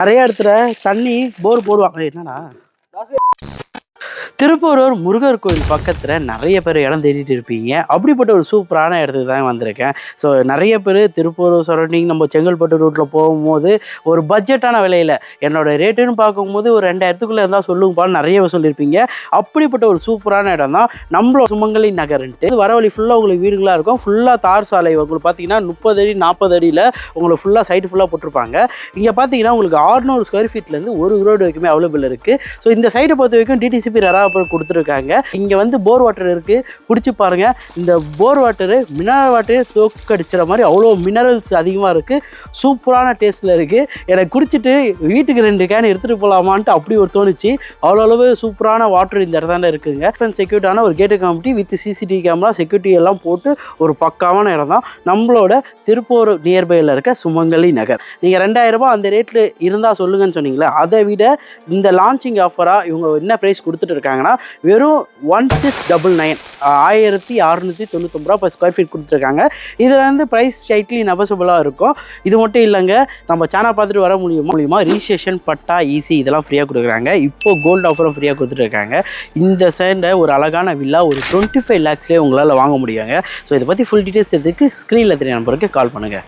நிறைய இடத்துல தண்ணி போர் போடுவாங்க. என்னன்னா திருப்பூரூர் முருகர் கோயில் பக்கத்தில் நிறைய பேர் இடம் தேடிட்டு இருப்பீங்க. அப்படிப்பட்ட ஒரு சூப்பரான இடத்துக்கு தான் வந்திருக்கேன். ஸோ நிறைய பேர் திருப்பூரூர் சரௌண்டிங் நம்ம செங்கல்பட்டு ரூட்டில் போகும்போது ஒரு பட்ஜெட்டான விலையில் என்னோடய ரேட்டுன்னு பார்க்கும்போது ஒரு 2000க்குள்ளே இருந்தால் சொல்லுங்கப்பான்னு நிறைய சொல்லியிருப்பீங்க. அப்படிப்பட்ட ஒரு சூப்பரான இடம் தான் நம்மளோட சுமங்கலி நகர்ன்ட்டு. வர வழி ஃபுல்லாக உங்களுக்கு வீடுகளாக இருக்கும். ஃபுல்லாக தார் சாலை உங்களுக்கு பார்த்தீங்கன்னா 30 அடி 40 அடியில் உங்களுக்கு ஃபுல்லாக சைட்டு ஃபுல்லாக போட்டிருப்பாங்க. இங்கே பார்த்தீங்கன்னா உங்களுக்கு 600 ஸ்கொயர் ஃபீட்லேருந்து 1 ரோடு வரைக்குமே அவைலபிள் இருக்குது. ஸோ இந்த சைட்டை பொறுத்த வரைக்கும் டிடிசிபி கொடுத்துருக்காங்க. இங்க வந்து போர் வாட்டர் இருக்கு, குடிச்சு பாருங்க. இந்த போர் வாட்டரு மினரல் வாட்டரே தோக்கடிச்சுற மாதிரி அவ்வளோ மினரல்ஸ் அதிகமாக இருக்கு. சூப்பரான டேஸ்ட்ல இருக்கு. எனக்கு குடிச்சிட்டு வீட்டுக்கு 2 கேன் எடுத்துட்டு போகலாமான்ட்டு அப்படி ஒரு தோணுச்சு. அவ்வளோ அளவு சூப்பரான வாட்டர் இந்த இடத்தாண்ட இருக்குங்க. செக்யூரிட்டான ஒரு கேட்டு committee with CCTV camera security எல்லாம் போட்டு ஒரு பக்காவான இடம் தான் நம்மளோட திருப்பூர் நியர்பையில் இருக்க சுமங்கலி நகர். நீங்கள் 2000 ரூபாய் அந்த ரேட்டில் இருந்தால் சொல்லுங்கன்னு சொன்னீங்களே, அதை விட இந்த லான்ச்சிங் ஆஃபராக இவங்க என்ன ப்ரைஸ் கொடுத்துட்டு இருக்காங்கன்னா வெறும் 1699 1699 ரூபா per ஸ்கொயர் ஃபீட் கொடுத்துருக்காங்க. இதில் வந்து ப்ரைஸ் ஸ்லைட்லி நெகோஷியபிளாக இருக்கும். இது மட்டும் இல்லைங்க, நம்ம சேனல் பார்த்துட்டு வர மூலியமாக ரிஜிஸ்ட்ரேஷன் பட்டா ஈஸி இதெல்லாம் ஃப்ரீயாக கொடுக்குறாங்க. இப்போ கோல்டு ஆஃபரும் ஃப்ரீயாக கொடுத்துருக்காங்க. இந்த சைடில் ஒரு அழகான வில்லா ஒரு 25 lakhsலேயே உங்களால் வாங்க முடியுங்க. ஸோ இதை பற்றி ஃபுல் டீட்டெயில்ஸ் எதுக்கு ஸ்க்ரீனில் தெரிய நம்பருக்கு கால் பண்ணுங்கள்.